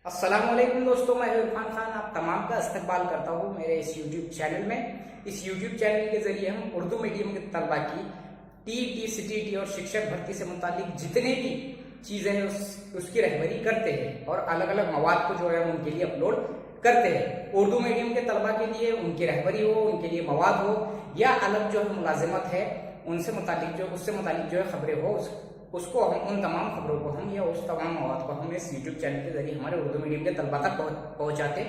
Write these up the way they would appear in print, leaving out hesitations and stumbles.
अस्सलाम वालेकुम दोस्तों, मैं इरफान खान आप तमाम का इस्तकबाल करता हूँ मेरे इस यूट्यूब चैनल में। इस यूट्यूब चैनल के जरिए हम उर्दू मीडियम के तलबा की टीईटी, सीटीईटी और शिक्षक भर्ती से मुतालिक जितने भी चीज़ें हैं उसकी रहबरी करते हैं और अलग अलग मवाद को जो है उनके लिए अपलोड करते हैं। उर्दू मीडियम के तलबा के लिए उनकी रहबरी हो, उनके लिए मवाद हो या अलग जो है मुलाजिमत है उससे मुतालिक जो है खबरें हो, उसको हम उन तमाम खबरों को हम या उस तमाम मवाद को हम इस यूट्यूब चैनल के जरिए हमारे उर्दू मीडियम के तलबा तक पहुंचाते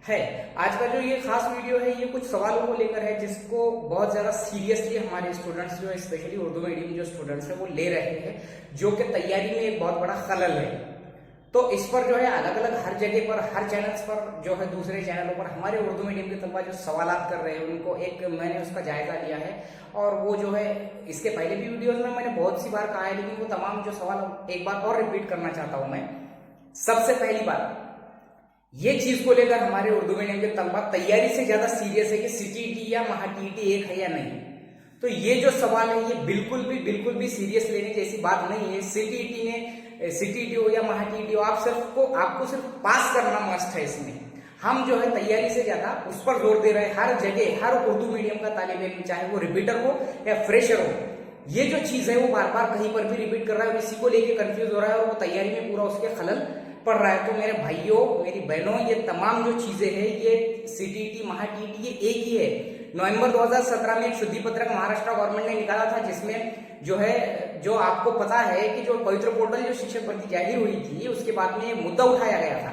हैं। आज का जो ये खास वीडियो है ये कुछ सवालों को लेकर है जिसको बहुत ज़्यादा सीरियसली हमारे स्टूडेंट्स जो स्पेशली उर्दू मीडियम जो स्टूडेंट्स हैं वो ले रहे हैं, जो कि तैयारी में एक बहुत बड़ा खलल है। तो इस पर जो है अलग अलग हर जगह पर, हर चैनल्स पर जो है दूसरे चैनलों पर हमारे उर्दू मीडियम के तलबा जो सवालात कर रहे हैं उनको एक मैंने उसका जायजा लिया है। और वो जो है इसके पहले भी वीडियोस में मैंने बहुत सी बार कहा है, लेकिन वो तमाम जो सवाल एक बार और रिपीट करना चाहता हूं मैं। सबसे पहली बात, ये चीज को लेकर हमारे उर्दू मीडियम के तलबा तैयारी से ज्यादा सीरियस है कि सीटीईटी या महाटीईटी एक है या नहीं। तो ये जो सवाल है ये बिल्कुल भी सीरियस लेने जैसी बात नहीं है। सीटीईटी हो या महाटीईटी हो, आपको सिर्फ पास करना मस्ट है। इसमें हम जो है तैयारी से ज्यादा उस पर जोर दे रहे हैं। हर जगह हर उर्दू मीडियम का तालिब इल्म, चाहे वो रिपीटर हो या फ्रेशर हो, ये जो चीज है वो बार बार कहीं पर भी रिपीट कर रहा है, किसी को लेके कंफ्यूज हो रहा है और वो तैयारी में पूरा उसके खलल पड़ रहा है। तो मेरे भाइयों, मेरी बहनों, ये तमाम जो चीजें हैं ये सीटीईटी महाटीईटी ये एक ही है। नवंबर 2017 में एक शुद्धि पत्रक महाराष्ट्र गवर्नमेंट ने निकाला था, जिसमें जो आपको पता है कि जो पवित्र पोर्टल जो शिक्षक भर्ती जाहिर हुई थी उसके बाद में ये मुद्दा उठाया गया था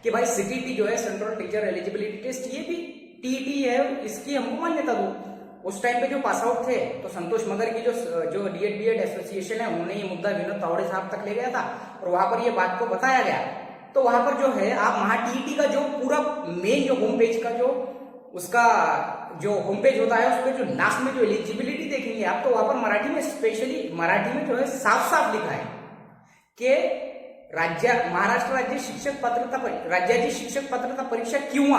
कि भाई सीटीईटी जो है सेंट्रल टीचर एलिजिबिलिटी टेस्ट, ये भी टीईटी है, इसकी हमको मान्यता दो। उस टाइम पे जो पास आउट थे तो संतोष मगर की जो डीएड बीएड एसोसिएशन है उन्होंने ये मुद्दा विनोद तावड़े साहब तक ले गया था और वहां पर ये बात को बताया गया। तो वहां पर जो है आप महाटीईटी का जो पूरा मेन जो होम पेज का उसका जो होम पेज होता है उसके जो लास्ट में जो एलिजिबिलिटी देखेंगे आप, तो वहां पर मराठी में, स्पेशली मराठी में जो है साफ साफ लिखा है कि महाराष्ट्र राज्याची शिक्षक पात्रता परीक्षा किंवा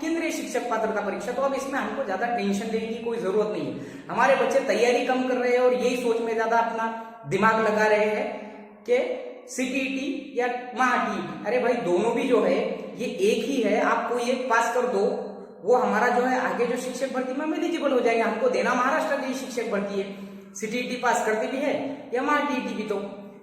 केंद्रीय शिक्षक पात्रता परीक्षा। तो अब इसमें हमको ज्यादा टेंशन लेने की कोई जरूरत नहीं है। हमारे बच्चे तैयारी कम कर रहे हैं और यही सोच में ज्यादा अपना दिमाग लगा रहे हैं कि सीटीईटी या महाटीईटी। अरे भाई, दोनों भी जो है ये एक ही है। आप कोई एक पास कर दो, वो हमारा जो है आगे जो शिक्षक भर्ती में हम एलिजिबल हो जाएंगे। हमको देना महाराष्ट्र की शिक्षक भर्ती है, सीटीईटी पास करती भी है या महाटीईटी भी। तो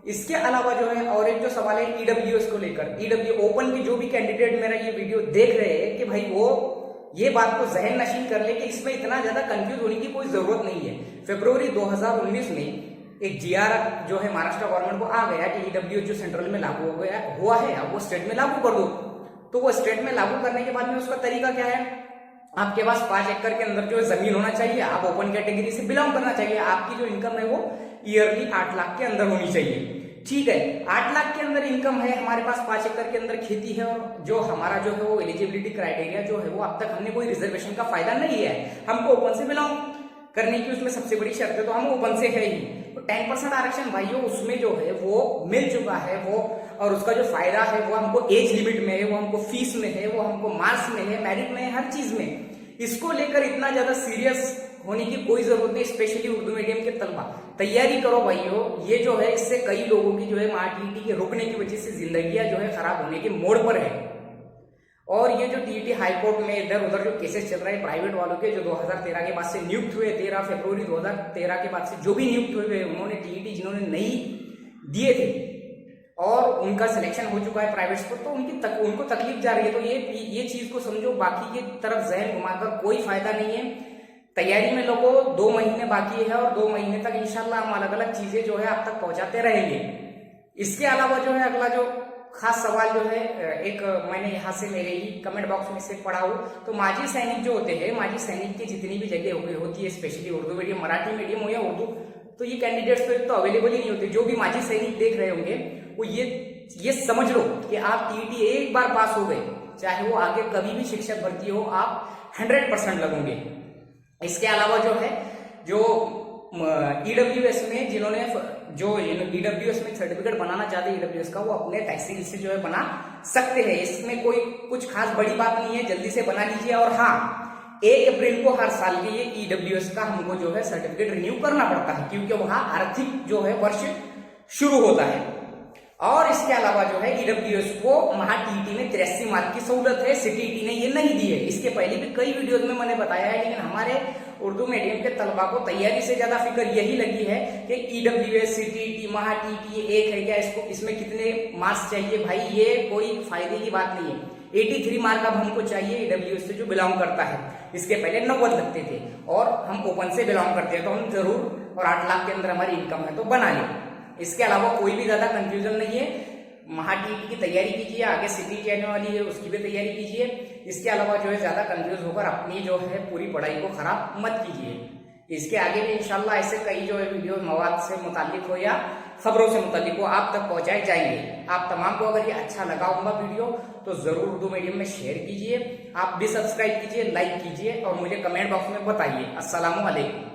इसके अलावा जो है और एक जो सवाल है ईडब्ल्यूएस को लेकर, ईडब्ल्यू ओपन के जो भी कैंडिडेट मेरा ये वीडियो देख रहे हैं कि भाई वो ये बात को जहन नशीन कर ले कि इसमें इतना ज्यादा कंफ्यूज होने की कोई जरूरत नहीं है। फरवरी 2019 में एक जीआर जो है महाराष्ट्र गवर्नमेंट को आ गया कि ईडब्ल्यूएस जो सेंट्रल में लागू हुआ है, अब वो स्टेट में लागू कर दो। तो वो स्टेट में लागू करने के बाद में उसका तरीका क्या है, आपके पास 5 एकड़ के अंदर जो है जमीन होना चाहिए, आप ओपन कैटेगरी से बिलोंग करना चाहिए, आपकी जो इनकम है वो ईयरली 8 लाख के अंदर होनी चाहिए। ठीक है, 8 लाख के अंदर इनकम है, हमारे पास 5 एकड़ के अंदर खेती है और जो हमारा जो है वो एलिजिबिलिटी क्राइटेरिया जो है वो अब तक हमने कोई रिजर्वेशन का फायदा नहीं है, हमको ओपन से बिलोंग करने की उसमें सबसे बड़ी शर्त है, तो हम ओपन से है ही। तो 10% आरक्षण भाइयों उसमें जो है वो मिल चुका है वो, और उसका जो फायदा है वो हमको एज लिमिट में है, वो हमको फीस में है, वो हमको मार्क्स में है, मेरिट में है, हर चीज में। इसको लेकर इतना ज्यादा सीरियस होने की कोई जरूरत नहीं। स्पेशली उर्दू मीडियम के तलबा तैयारी करो भाइयों। ये जो है इससे कई लोगों की जो है महाटीईटी के रुकने की वजह से जिंदगियां जो है खराब होने के मोड़ पर है। और ये जो टीईटी हाईकोर्ट में इधर उधर जो केसेस चल रहे हैं प्राइवेट वालों के, जो 2013 के बाद से नियुक्त हुए, 13 फरवरी 2013 के बाद से जो भी नियुक्त हुए उन्होंने टीईटी जिन्होंने नहीं दिए थे और उनका सिलेक्शन हो चुका है प्राइवेट्स पर, तो उनको तकलीफ जा रही है। तो ये चीज को समझो, बाकी की तरफ जहन घुमाकर कोई फायदा नहीं है। तैयारी में लोगों 2 महीने बाकी है और 2 महीने तक इंशाल्लाह हम अलग अलग चीजें जो है आप तक पहुंचाते रहेंगे। इसके अलावा जो है अगला जो खास सवाल जो है, एक मैंने यहाँ से मेरे ही कमेंट बॉक्स में से पढ़ा हूं, तो माजी सैनिक जो होते हैं, माजी सैनिक की जितनी भी जगह होती है, specially Urdu medium, Marathi medium हो या उर्दू, तो ये कैंडिडेट्स तो अवेलेबल ही नहीं होते। जो भी माजी सैनिक देख रहे होंगे वो ये समझ लो कि आप टीईटी एक बार पास हो गए, चाहे वो आगे कभी भी शिक्षक भर्ती हो, आप 100% लगोगे। इसके अलावा जो है जो ईडब्ल्यूएस में ईडब्ल्यूएस में सर्टिफिकेट बनाना चाहते हैं ईडब्ल्यूएस का, वो अपने तहसील से जो है बना सकते हैं। इसमें कोई कुछ खास बड़ी बात नहीं है, जल्दी से बना लीजिए। और हाँ, 1 अप्रैल को हर साल के ये ईडब्ल्यूएस का हमको जो है सर्टिफिकेट रिन्यू करना पड़ता है, क्योंकि वहां आर्थिक जो है वर्ष शुरू होता है। और इसके अलावा जो है ईडब्ल्यूएस को महा टीईटी में 83 मार्क की सहूलत है, सीटीईटी ने ये नहीं दी है। इसके पहले भी कई वीडियोज में मैंने बताया है, लेकिन हमारे उर्दू मीडियम के तलबा को तैयारी से ज्यादा फिक्र यही लगी है कि ईडब्ल्यूएस, सीटीईटी, महा टीईटी एक है क्या, इसमें कितने मार्क्स चाहिए। भाई ये कोई फायदे की बात नहीं है। 83 मार्क अब हमको चाहिए ईडब्ल्यूएस से जो बिलोंग करता है। इसके पहले 90 लगते थे और हम ओपन से बिलोंग करते हैं तो हम जरूर, और 8 लाख के अंदर हमारी इनकम है तो बना लें। इसके अलावा कोई भी ज्यादा कंफ्यूजन नहीं है। महा टीईटी की तैयारी कीजिए, आगे सीटीईटी आने वाली है उसकी भी तैयारी कीजिए। इसके अलावा जो है ज्यादा कंफ्यूज होकर अपनी जो है पूरी पढ़ाई को खराब मत कीजिए। इसके आगे भी इंशाल्लाह ऐसे कई जो है वीडियो मवाद से मुतालिक हो या खबरों से मुतालिक हो आप तक पहुंचाए जाएंगे। आप तमाम को अगर ये अच्छा लगा होगा वीडियो तो जरूर उर्दू मीडियम में शेयर कीजिए, आप भी सब्सक्राइब कीजिए, लाइक कीजिए और मुझे कमेंट बॉक्स में बताइए। अस्सलामु अलैकुम।